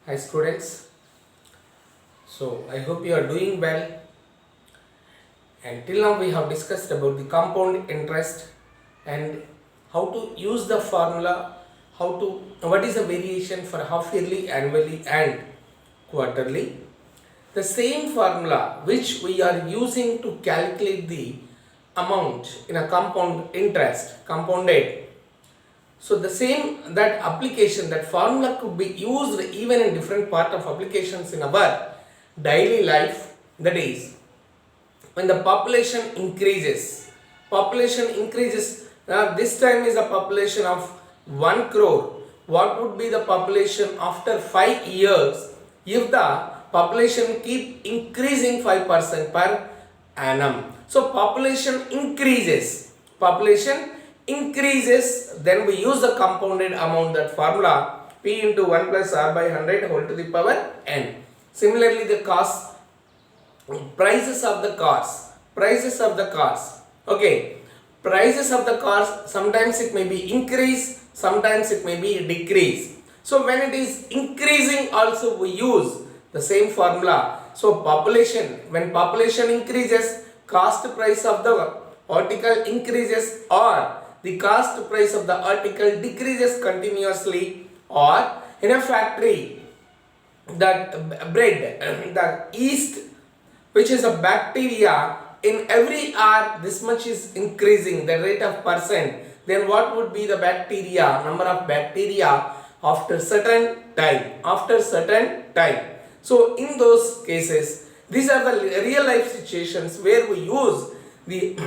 Hi students, so I hope you are doing well, and till now we have discussed about the compound interest and how to use the formula, what is the variation for half yearly, annually and quarterly. The same formula which we are using to calculate the amount in a compound interest, compounded. So the same, that application, that formula could be used even in different part of applications in our daily life. That is, when the population increases, now this time is a population of 1 crore. What would be the population after 5 years if the population keep increasing 5% per annum? So population increases, then we use the compounded amount, that formula p into 1 plus r by 100 whole to the power n. Similarly, the prices of the cars. Okay, prices of the cars, sometimes it may be increase, sometimes it may be decrease. So when it is increasing also we use the same formula. So when population increases, cost price of the article increases, or the cost price of the article decreases continuously. Or in a factory, that bread, the yeast, which is a bacteria, in every hour this much is increasing the rate of percent, then what would be the number of bacteria after certain time. So in those cases, these are the real life situations where we use the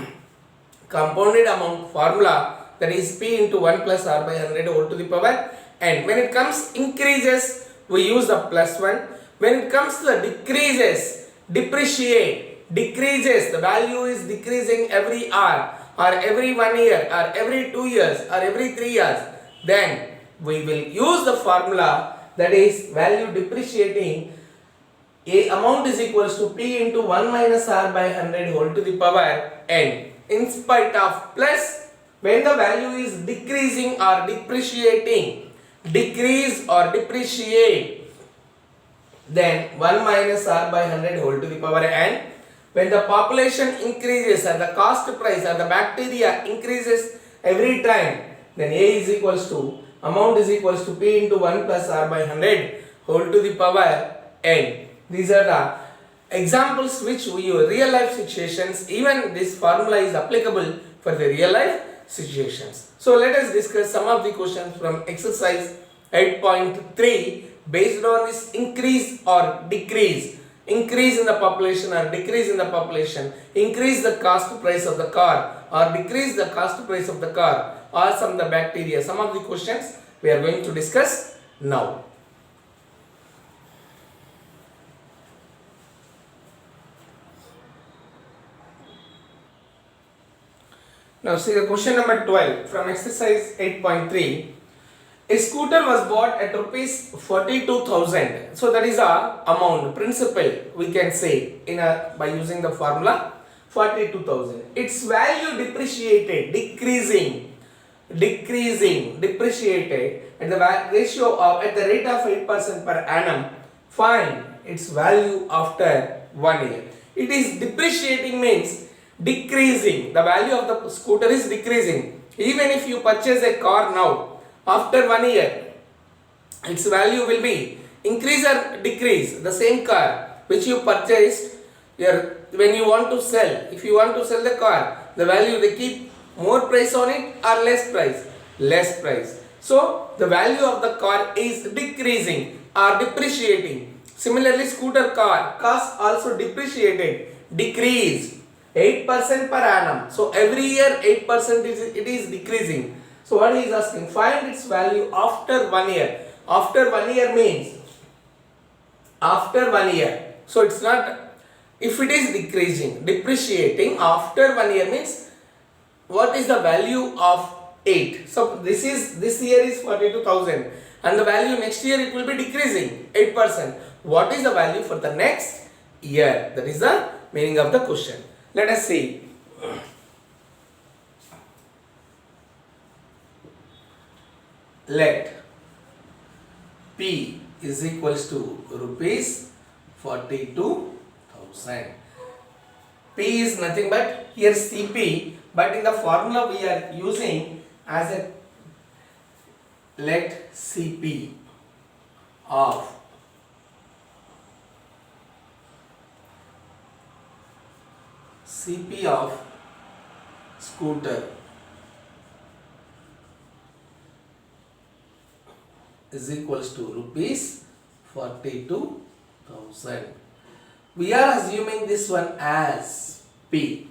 compounded amount formula, that is p into 1 plus r by 100 whole to the power, and when it comes increases we use the plus 1. When it comes to the decreases, the value is decreasing every hour, or every 1 year, or every 2 years, or every 3 years, then we will use the formula, that is value depreciating, a amount is equals to p into 1 minus r by 100 whole to the power n, in spite of plus. When the value is decreasing or depreciating, then 1 minus r by 100 whole to the power n. When the population increases or the cost price or the bacteria increases every time, then a is equals to, amount is equals to p into 1 plus r by 100 whole to the power n. These are the examples which we use real life situations. Even this formula is applicable for the real life situations. So let us discuss some of the questions from exercise 8.3 based on this increase or decrease, increase in the population or decrease in the population, increase the cost price of the car or decrease the cost price of the car, or some of the bacteria. Some of the questions we are going to discuss now. Now see the question number 12 from exercise 8.3. A scooter was bought at rupees 42,000. So that is a amount, principal, we can say by using the formula 42,000. Its value depreciated at the ratio of at the rate of 8% per annum. Find its value after 1 year. It is depreciating means decreasing. The value of the scooter is decreasing. Even if you purchase a car now, after 1 year, its value will be increase or decrease. The same car which you purchased, when you want to sell, if you want to sell the car, the value they keep more price on it or less price? Less price. So the value of the car is decreasing or depreciating. Similarly, scooter car cost also depreciated, decreased 8% per annum. So every year 8% it is decreasing. So what he is asking, find its value after 1 year. After 1 year means after 1 year. So it's not, if it is depreciating after 1 year means what is the value of 8? So this year is 42,000 and the value next year it will be decreasing 8%. What is the value for the next year? That is the meaning of the question. Let us see. Let P is equals to rupees 42,000. P is nothing but here CP, but in the formula we are using as a let CP of scooter is equals to rupees 42,000. We are assuming this one as P.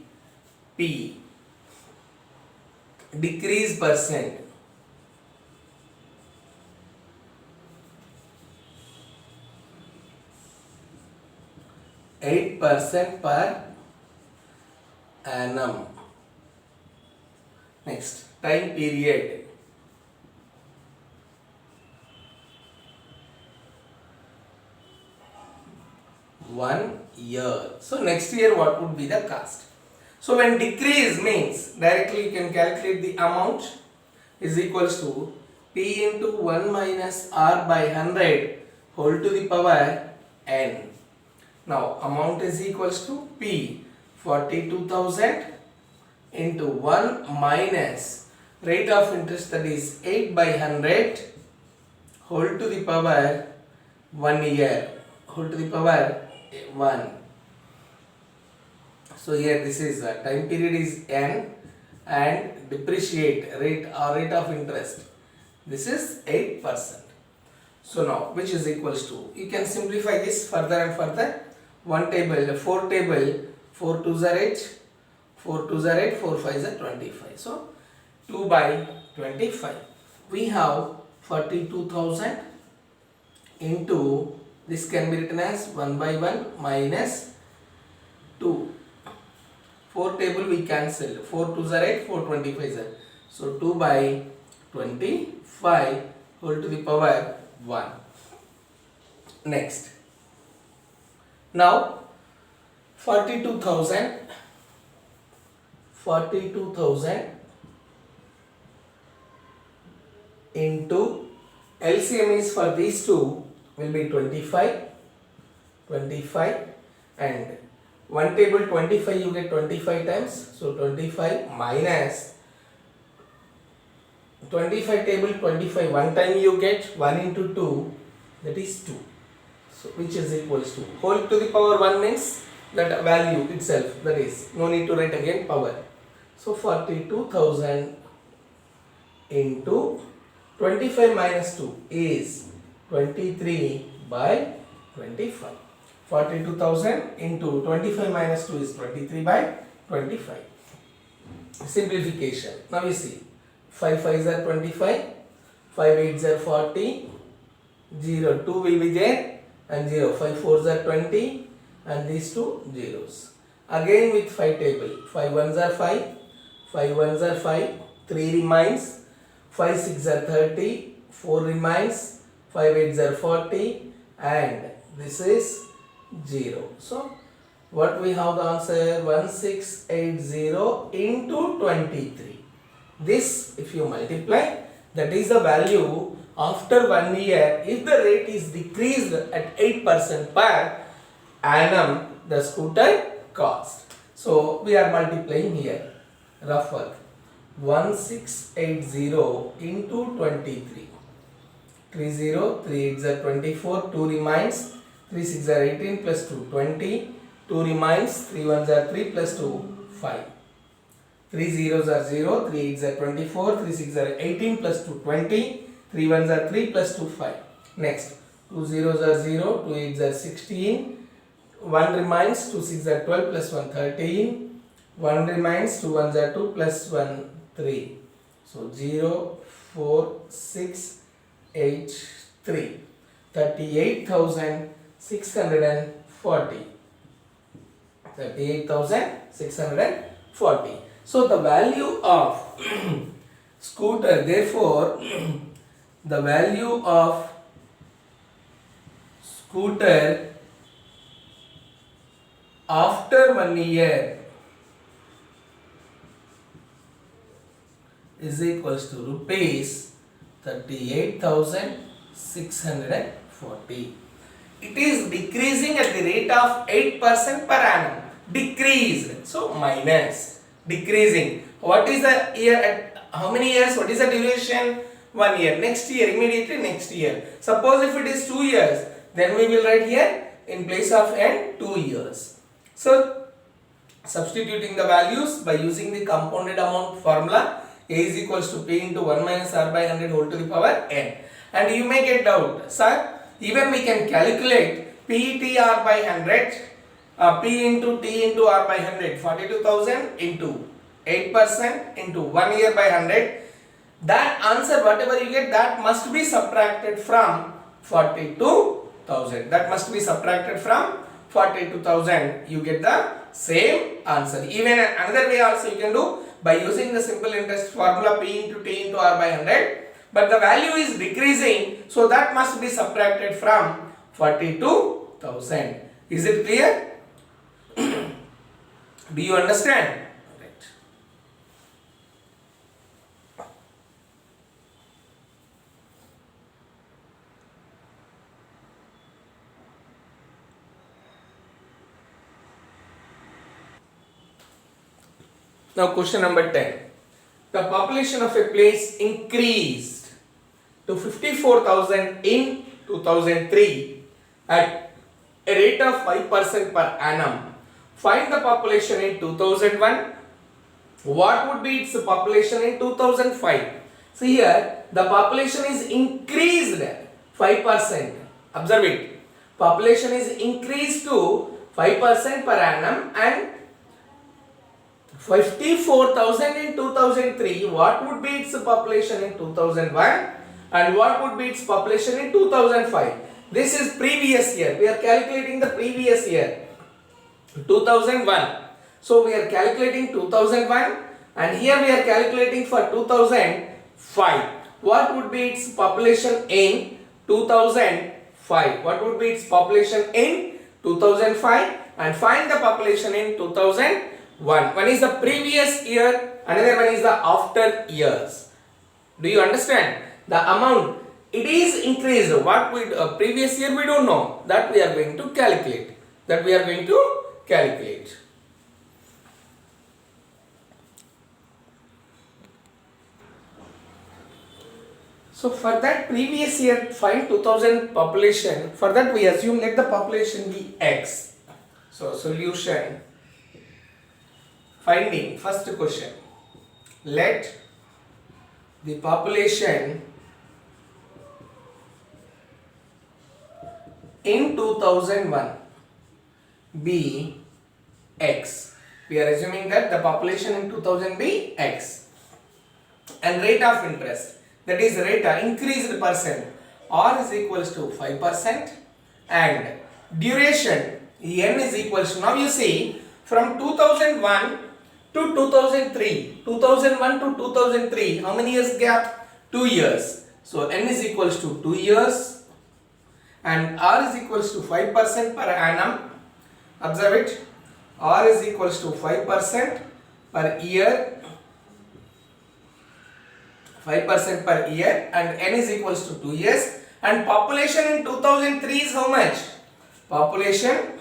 P decrease percent. %8 per annum. Next, time period. One year. So next year what would be the cost? So when decrease means directly you can calculate the amount is equals to P into 1 minus R by 100 whole to the power n. Now amount is equals to P 42,000 into 1 minus rate of interest, that is 8 by 100 whole to the power 1 year whole to the power 1. So here this is time period is n and depreciate rate or rate of interest, this is 8%. So now which is equals to, you can simplify this further and further. 1 table, 4 table, 4 2s are 8, 4 2s are 8, 4 5s are 25. So 2 by 25. We have 42,000 into, this can be written as 1 by 1 minus 2. 4 table we cancel, 4 2s are 8, 4 25s are. So 2 by 25 whole to the power 1. Next. Now 42,000 into LCM is for these two will be 25 and 1 table 25 you get 25 times, so 25 minus 25 table 25 one time you get 1 into 2, that is 2. So which is equals to whole to the power 1 means that value itself, that is no need to write again power. So 42,000 into 25 minus 2 is 23 by 25. 42,000 into 25 minus 2 is 23 by 25. Simplification. Now we see 5 5s are 25, 5 8s are 40, 0 2 will be there and 0 5 4s are 20 and these two zeros. Again with 5 table, 5 1s are 5, 5 1s are 5, 3 remains, 5 6 are 30, 4 remains, 5 8s are 40 and this is 0. So what we have the answer, 1680 into 23. This if you multiply, that is the value after 1 year if the rate is decreased at 8% per annum the scooter cost. So we are multiplying here, rough work, 1680 into 23. 3 0, 3 8s are 24, 2 remains, 3 6 are 18 plus 2 20, 2 remains, 3 1s are 3 plus 2 5. 3 zeros are 0, 3 8s are 24, 3 6 are 18 plus 2 20, 3 1s are 3 plus 2 5. Next, 2 zeros are 0, 2 8s are 16, 1 remains, 2 6 are 12 plus 1 13, 1 remains, 2 1s are 2 plus 1 3. So 0 4 6 8 3, 38,640. 38,640. So the value of scooter, therefore the value of scooter after 1 year is equals to rupees 38,640. 40. It is decreasing at the rate of 8% per annum. Decreased. So minus. Decreasing. What is the year at how many years? What is the duration? 1 year. Next year, immediately next year. Suppose if it is 2 years, then we will write here in place of n 2 years. So substituting the values by using the compounded amount formula, A is equals to P into 1 minus R by 100 whole to the power n. And you may get doubt, sir, even we can calculate PTR by 100, P into T into R by 100, 42,000 into 8% into 1 year by 100. That answer, whatever you get, that must be subtracted from 42,000. That must be subtracted from 42,000. You get the same answer. Even another way also you can do by using the simple interest formula P into T into R by 100. But the value is decreasing, so that must be subtracted from 42,000. Is it clear? Do you understand? Now question number 10. The population of a place increased to 54,000 in 2003 at a rate of 5% per annum. Find the population in 2001. What would be its population in 2005? See here, the population is increased 5%. Observe it. Population is increased to 5% per annum and 54,000 in 2003. What would be its population in 2001 and what would be its population in 2005? This is previous year. We are calculating the previous year, 2001. So we are calculating 2001 and here we are calculating for 2005. What would be its population in 2005? What would be its population in 2005 and find the population in 2001. One is the previous year, another one is the after years. Do you understand? The amount, it is increased. What we previous year we don't know. That we are going to calculate. So for that previous year, find 2000 population. For that we assume let the population be X. So solution. Finding first question. Let the population in 2001 be X. We are assuming that the population in 2000 be X. And rate of interest, that is rate increased percent, R is equals to 5% and duration N is equals to, now you see from 2001 to 2003, 2001 to 2003, how many years gap? 2 years. So N is equals to 2 years and R is equals to 5% per annum. Observe it. R is equals to 5% per year, 5% per year and N is equals to 2 years. And population in 2003 is how much? Population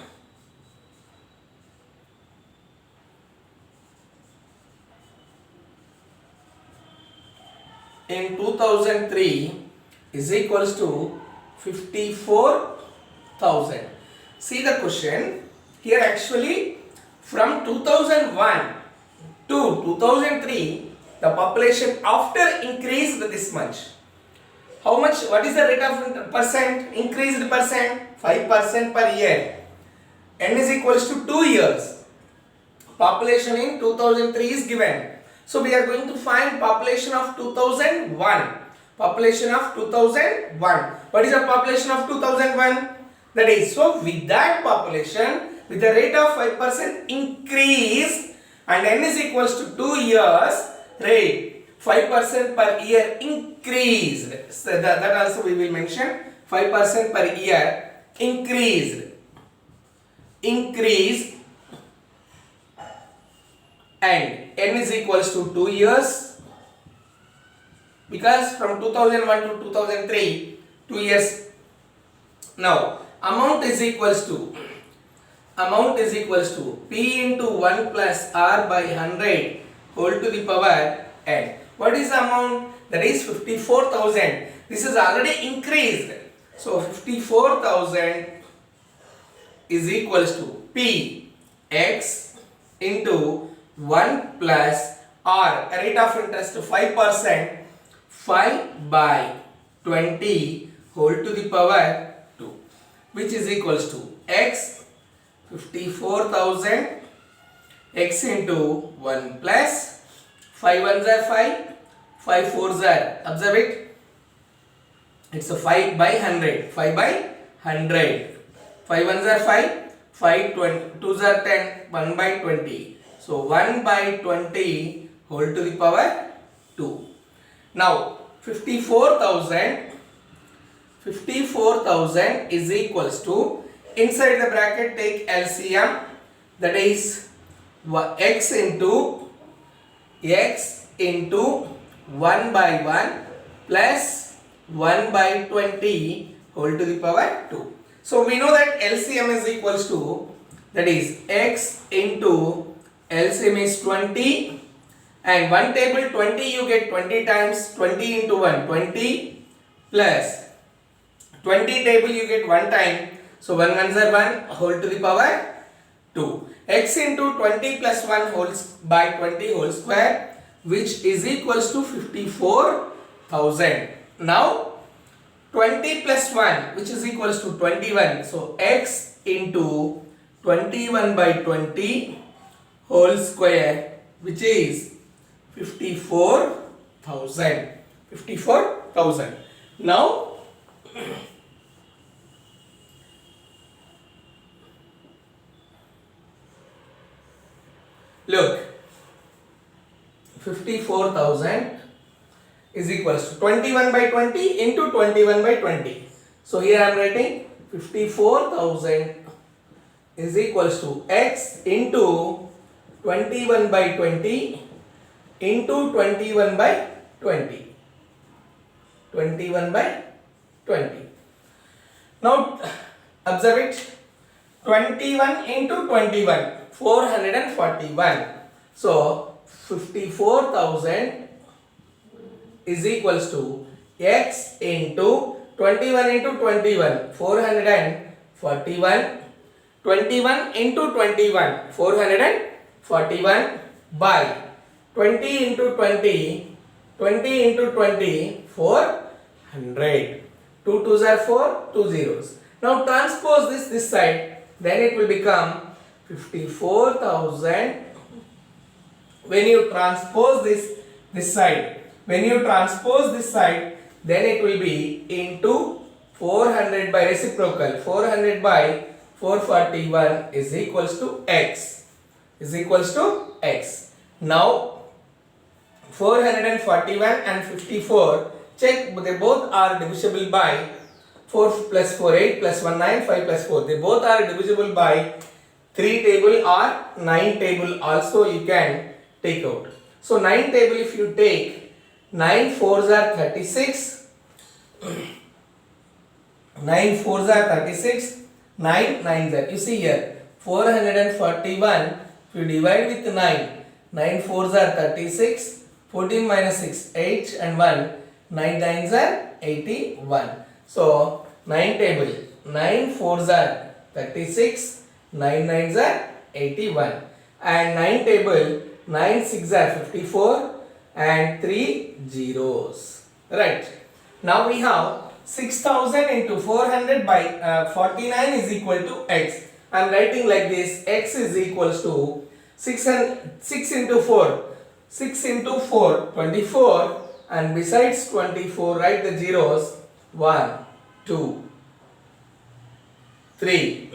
in 2003 is equals to 54,000. See the question here, actually from 2001 to 2003 the population after increased this much. How much? What is the rate of percent? Increased percent 5% per year. N is equals to 2 years. Population in 2003 is given. So we are going to find population of 2001. Population of 2001. What is the population of 2001? That is, so with that population, with the rate of 5% increase and N is equals to 2 years, rate 5% per year increased. So that also we will mention. 5% per year increased. And N is equals to 2 years, because from 2001 to 2003, 2 years Now amount is equals to P into 1 plus R by 100 whole to the power n. What is the amount? That is 54,000. This is already increased. So 54,000 is equals to P x into 1 plus R, rate of interest 5%, 5 by 20 whole to the power 2, which is equals to x 54,000 x into 1 plus 5 ones are 5, 5 fours are, observe it, it's a 5 by 100, 5 by 100, 5 ones are 5, 5 twos are 10, 1 by 20, so 1 by 20 whole to the power 2. Now 54,000 is equals to, inside the bracket take LCM, that is x into 1 by 1 plus 1 by 20 whole to the power 2. So we know that LCM is equals to, that is x into LCM is 20, and one table 20 you get 20 times, 20 into 1 20 plus 20 table you get 1 time, so 1 ones are 1 whole to the power 2. X into 20 plus 1 wholes by 20 whole square, which is equals to 54,000. Now 20 plus 1, which is equals to 21, so x into 21 by 20 whole square, which is 54,000. Now look, 54,000 is equals to 21 by 20 into 21 by 20. So here I am writing 54,000 is equals to x into 21 by 20 into 21 by 20. 21 by 20. Now observe it. 21 into 21, 441. So 54,000 is equals to x into 21 into 21, 441. 21 into 21, 441 by 20 into 20, 20 into 20, 400. 2 twos are 4, 2 zeros. Now transpose this side, then it will become 54,000. When you transpose this side, then it will be into 400 by reciprocal. 400 by 441 is equals to x. Now 441 and 54, check, they both are divisible by 4 plus 4 8 plus 1 9, 5 plus 4, they both are divisible by 3 table or 9 table also you can take out. So 9 table, if you take 9 fours are 36, 9 fours are 36, 9 nines are, you see here 441, if you divide with 9, 9 fours are 36, 14 minus 6, 8 and 1, 9 nines are 81. So 9 table, 9 fours are 36, 9 nines are 81, and 9 table, 9 6 are 54 and 3 zeros. Right. Now we have 6,000 into 400 by 49 is equal to x. I am writing like this, x is equals to 6 into 4, 24, and besides 24 write the zeros 1, 2, 3.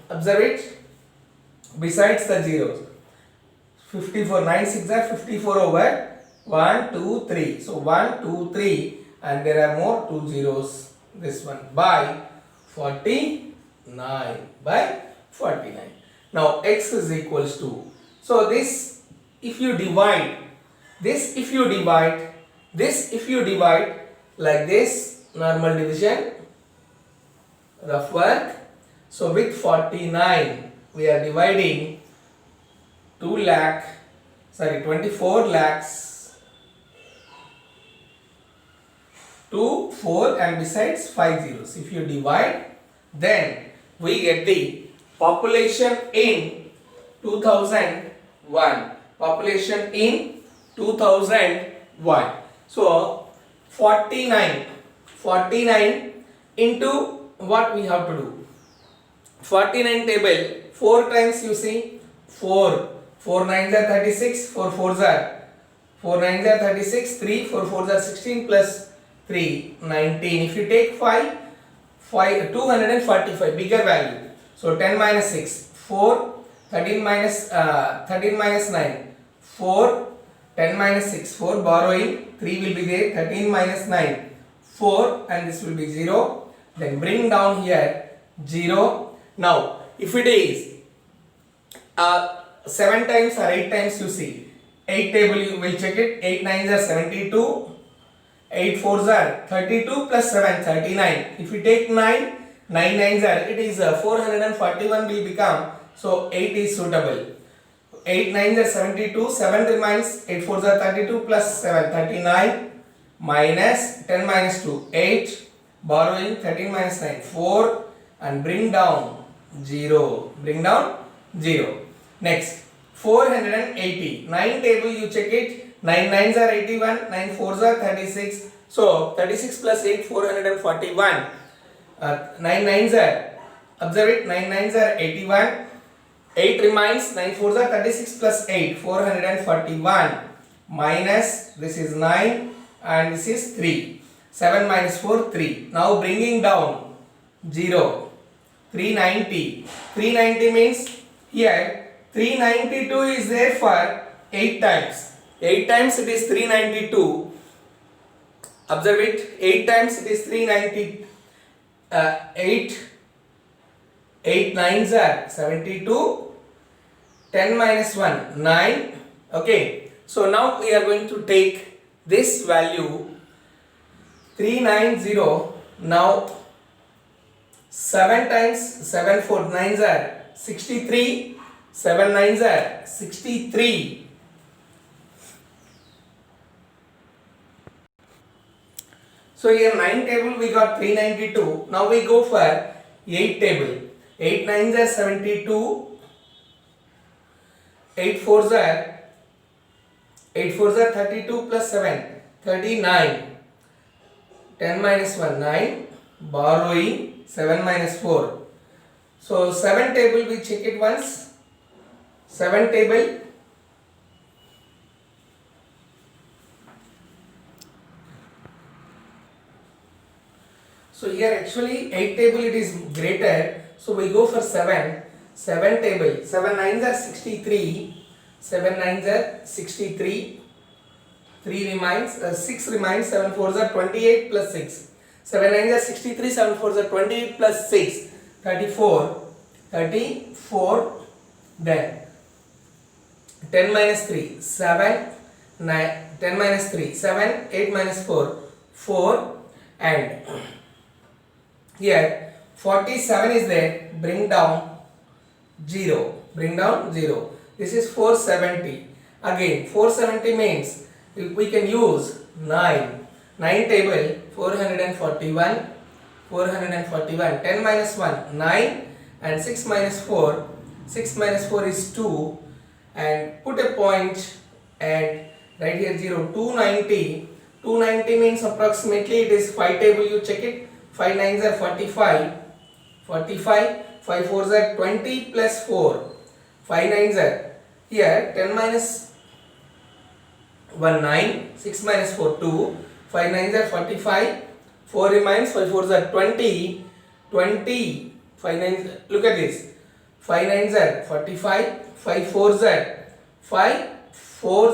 Observe it. Besides the zeros, 54, 9 6 are 54 over 1, 2, 3. So 1, 2, 3, and there are more 2 zeros. This one by 49. Now x is equals to, so this if you divide like this, normal division, rough work. So with 49 we are dividing 24 lakhs to 4 and besides 5 zeros. If you divide, then we get the population in 2001. Population in 2001. So 49 into what we have to do? 49 table 4 times, you see, 4 nines are 36, 4 fours are 4 nines are 36, 3 4 fours are 16 plus 3 19. If you take 5 245, bigger value. So 10 minus 6 4, 13 minus 9 4, 10 minus 6 4, borrowing 3 will be there, 13 minus 9 4, and this will be 0. Then bring down here 0. Now if it is 7 times or 8 times, you see, 8 table you will check it. 8 nines are 72, 8 fours are 32 plus 7 39. If we take 9 nines are, it is 441 will become, so 8 is suitable. 8 nines are 72, 7 remains, 8 fours are 32 plus 7 39 minus 10 minus 2 8, borrowing 13 minus 9 4, and bring down 0. Next 480, 9 table you check it. 9 nines are 81, 9 fours are 36. So 36 plus 8 441. 9 nines are, observe it, 9 nines are 81. 8 remains, 9 fours are 36 plus 8 441 minus this is 9 and this is 3. 7 minus 4 3. Now bringing down 0. 390. 390 means here 392 is there for 8 times. 8 times it is 392. Observe it. 8 times it is 390. 8 nines are 72. 10 minus 1 9. Okay. So now we are going to take this value 390. Now 7 times 7 4 nines are 63. 7 nines are 63. So here 9 table we got 392. Now we go for 8 table. 8 nines are 72. 8 fours are 32 plus 7 39. 10 minus 1 9. Borrowing 7 minus 4. So 7 table we check it once. 7 table. So here actually 8 table it is greater. So we go for 7. 7 table. 7 nines are 63. 7 nines are 63. 3 remains. 6 remains. 7 fours are 28 plus 6. 7 nines are 63. 7 fours are 28 plus 6. 34. 34. Then 10 minus 3 7. 9. 10 minus 3 7. 8 minus 4 4. And here 47 is there. Bring down 0. This is 470. Again 470 means we can use 9. 9 table 441. 10 minus 1 9 and 6 minus 4. 6 minus 4 is 2, and put a point and right here 0. 290. 290 means approximately it is 5 table, you check it. 5 nines are 45. 5 fours are 20 plus 4. 5 nines are here 10 minus 1 9. 6 minus 4 2. 5 nines are 45. 4 remains. 5 fours are 20. 5 nines, look at this. 5 nines are 45. 5 fours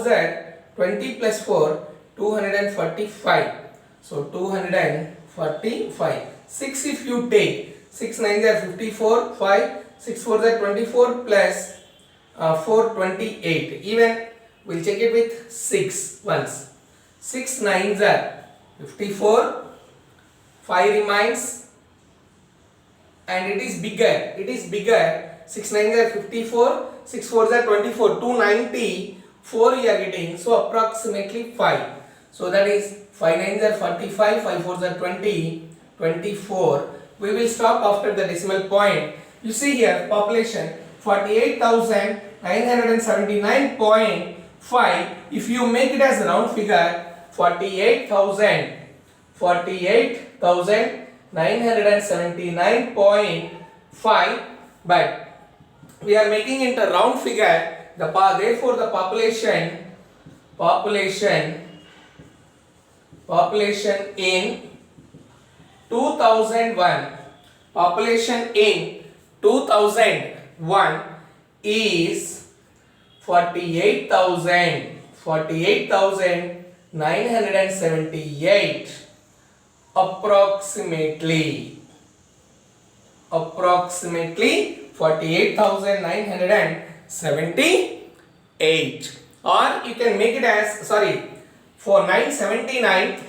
are 20 plus 4 245. So 245. 6 if you take 6 nines are 54. 6 fours are 24 plus 4 28. Even we'll check it with 6 once. 6 nines are 54. 5 remains. and it is bigger. It is bigger. 6 9s are 54, 6 4s are 24, 294 you are getting. So approximately 5. So that is 5 9s are 45, 5 4s are 20, 24. We will stop after the decimal point. You see here population 48,979.5. If you make it as a round figure 48,979.5, but we are making it a round figure. Therefore the population in 2001 is 48,978 approximately 48,978, or you can make it as, for 979,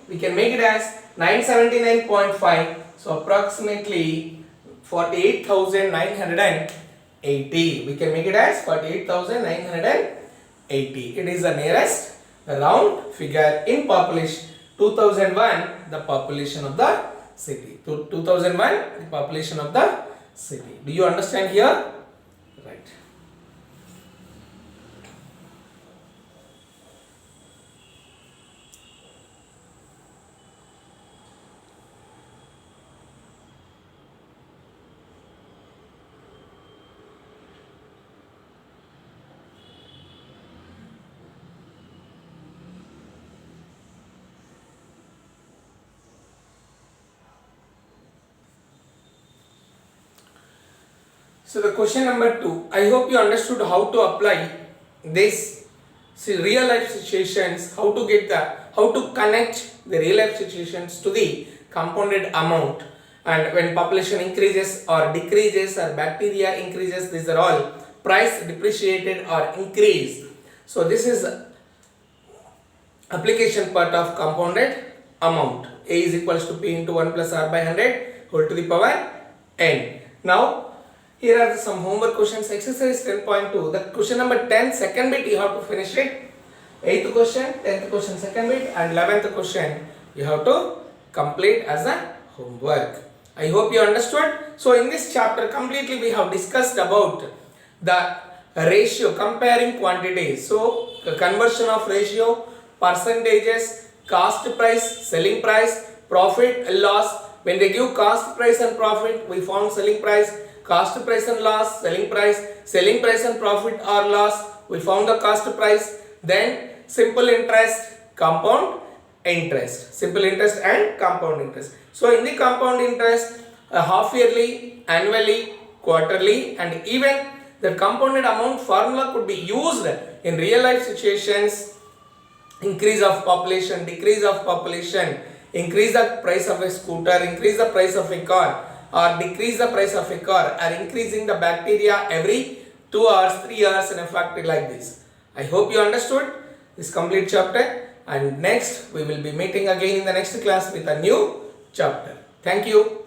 we can make it as 979.5, so approximately 48,980. We can make it as 48,980. It is the nearest round figure in population. 2001, the population of the city. 2001, the population of the city. Do you understand here? Right. So the question number 2, I hope you understood how to apply this real life situations, how to connect the real life situations to the compounded amount, and when population increases or decreases or bacteria increases, these are all price depreciated or increased. So this is application part of compounded amount. A is equals to P into 1 plus R by 100 whole to the power n. Now here are some homework questions. Exercise 10.2. The question number 10, second bit you have to finish it. 8th question, 10th question, second bit, and 11th question you have to complete as a homework. I hope you understood. So in this chapter completely we have discussed about the ratio, comparing quantities. So conversion of ratio, percentages, cost price, selling price, profit, loss. When they give cost price and profit, we found selling price. Cost price and loss, selling price and profit or loss, we found the cost price. Then simple interest, compound interest, simple interest and compound interest. So in the compound interest, half yearly, annually, quarterly, and even the compounded amount formula could be used in real life situations. Increase of population, decrease of population, increase the price of a scooter, increase the price of a car, or decrease the price of a car, or increasing the bacteria every 2 hours, 3 hours in a factory like this. I hope you understood this complete chapter, and next we will be meeting again in the next class with a new chapter. Thank you.